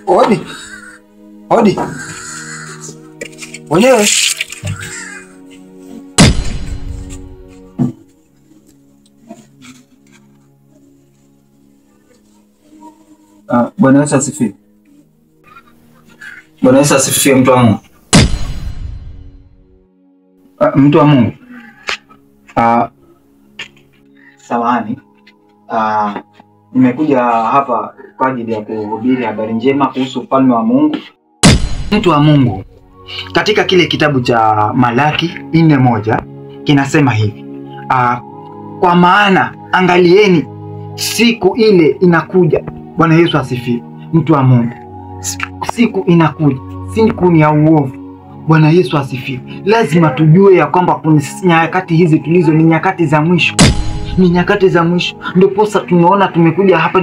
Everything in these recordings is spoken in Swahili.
Odi. Odi. Wenyewe. Bwana Yesu asifiwe. Bwana Yesu asifiwe, mtu wa Mungu. Mtu wa Mungu. Samahani. Nimekuja hapa kwa ajili ya kuhubiri habari njema kuhusu ufalme wa Mungu. Mtu wa Mungu, katika kile kitabu cha Malaki 4:1 kinasema hivi. Kwa maana angalieni siku ile inakuja. Bwana Yesu asifiwe. Mtu wa Mungu, siku inakuja, siku ni ya uovu. Bwana Yesu asifiwe. Lazima tujue ya kwamba kuna nyakati hizi tulizo ni nyakati za mwisho. Ni nyakati za mwisho. Ndio posa tunaona nimekuja hapa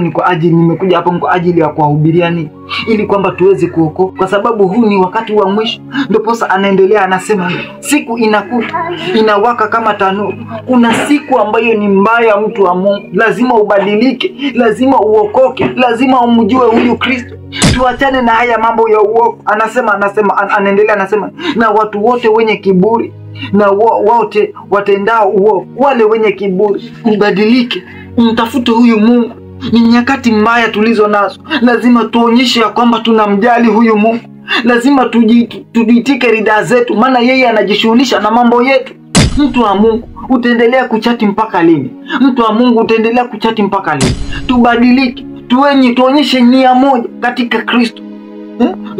kwa ajili ya kuwahubiria nini? Ili kwamba tuweze kuokoka, kwa sababu huu ni wakati wa mwisho. Ndio posa anaendelea anasema siku inakuja, inawaka kama tanuru. Kuna siku ambayo ni mbaya, mtu wa Mungu. Lazima ubadilike, lazima uokoke, lazima umjue huyu Kristo. Tuachane na haya mambo ya uovu. Anaendelea anasema na watu wote wenye kiburi na wote watendao uovu, wale wenye kiburi, ubadilike, umtafute huyu Mungu. Ni nyakati mbaya tulizo nazo. Lazima tuonyeshe ya kwamba tunamjali huyu Mungu. Lazima tujitike ridhaa zetu, maana yeye anajishughulisha na mambo yetu. Mtu wa Mungu, utaendelea kuchati mpaka lini? Mtu wa Mungu, utaendelea kuchati mpaka lini? Tubadilike, tuonyeshe nia moja katika Kristo.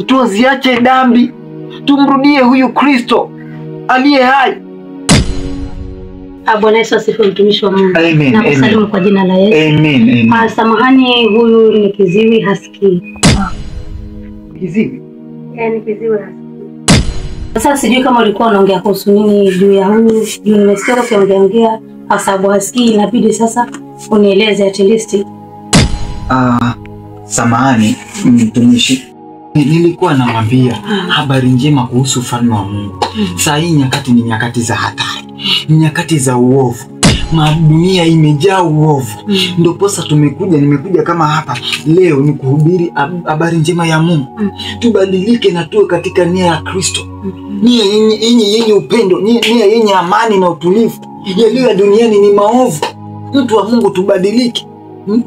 Tuziache dhambi, tumrudie huyu Kristo aliye hai. Bwana Yesu asifiwe, mtumishi wa Mungu. Amen. Na kusalimu kwa jina la Yesu. Amen. Samahani, huyu ni kiziwi, hasikii. Kiziwi? Ni kiziwi, hasikii. Sasa sijui kama ulikuwa unaongea kuhusu nini juu ya huyu. Juu nimesikia ukiongea kwa sababu hasikii, inabidi sasa unieleze at least. Samahani mtumishi. Nilikuwa namwambia habari njema kuhusu ufalme wa Mungu. Saa hii nyakati ni nyakati za hatari. Ni nyakati za uovu. Dunia imejaa uovu. Ndio posa nimekuja kama hapa leo ni kuhubiri habari njema ya Mungu. Tubadilike na tuwe katika nia ya Kristo. Nia yenye upendo, nia yenye amani na utulivu. Yaliyo duniani ni maovu. Mtu wa Mungu, tubadilike.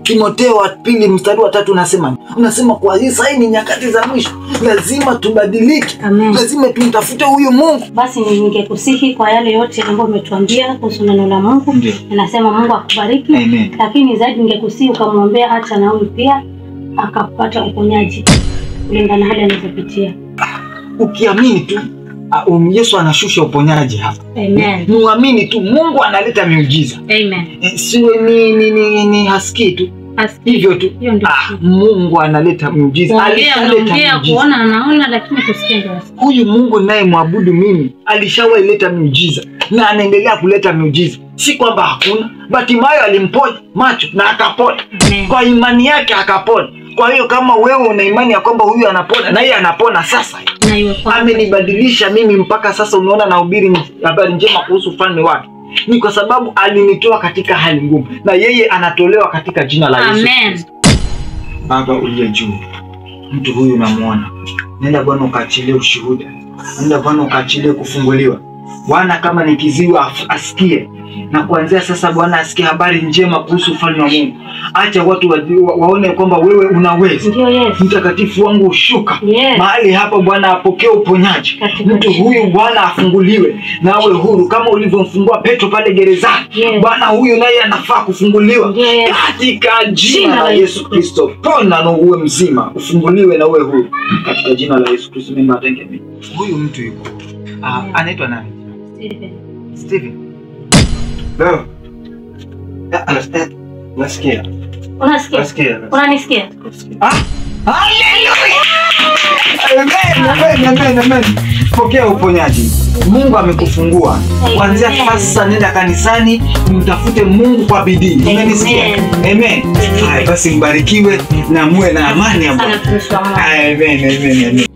Timotheo 2:3 unasema kwa hii sasa ni nyakati za mwisho. Lazima tubadilike. Amen. Lazima tumtafute huyu Mungu. Basi ningekusihi kwa yale yote ambayo umetuambia kuhusu neno la Mungu. Ninasema Mungu akubariki. Amen. Lakini zaidi ningekusihi ukamwombea hata na huyu pia akapata uponyaji kulingana na hali anazopitia. Ukiamini tu Yesu anashusha uponyaji hapa. Amen. Muamini tu, Mungu analeta miujiza. Amen. Siwe ni hasikii tu. Hivyo tu. Mungu analeta miujiza. Alishaleta kuona anaona, lakini kusikia ndio. Huyu Mungu naye muabudu mimi alishawahi leta miujiza na anaendelea kuleta miujiza. Si kwamba hakuna. Bartimayo alimponya macho na akapona. Kwa imani yake akapona. Kwa hiyo kama wewe una imani ya kwamba huyu anapona na yeye anapona sasa. Amenibadilisha mimi mpaka sasa unaona nahubiri habari njema kuhusu ufalme wake. Ni kwa sababu alinitoa katika hali ngumu na yeye anatolewa katika jina la Yesu. Amen. Baba uliye juu, mtu huyu namuona. Nenda Bwana ukaachilie ushuhuda. Nenda Bwana ukaachilie kufunguliwa. Bwana kama ni kiziwi asikie. Na kuanzia sasa Bwana asikie habari njema kuhusu ufalme wa Mungu. Acha watu waone kwamba wewe unaweza. Ndio, yes. Mtakatifu wangu ushuka. Yes. Mahali hapa Bwana apokee uponyaji. Mtu huyu Bwana afunguliwe na awe huru kama ulivyomfungua Petro pale gerezani. Yes. Bwana huyu naye anafaa kufunguliwa. Yes. Katika jina la Yesu Kristo. Pona na uwe mzima, ufunguliwe na uwe huru. Katika jina la Yesu Kristo mimi natenge mimi. Huyu mtu yuko. Anaitwa nani? Steven. Leo. Nasikia. Unasikia? Unanisikia? Haleluya! Amen. Pokea uponyaji. Mungu amekufungua. Kuanzia sasa nenda kanisani, mtafute Mungu kwa bidii. Unanisikia? Amen. Basi mbarikiwe na muwe na amani ya Mungu. Amen.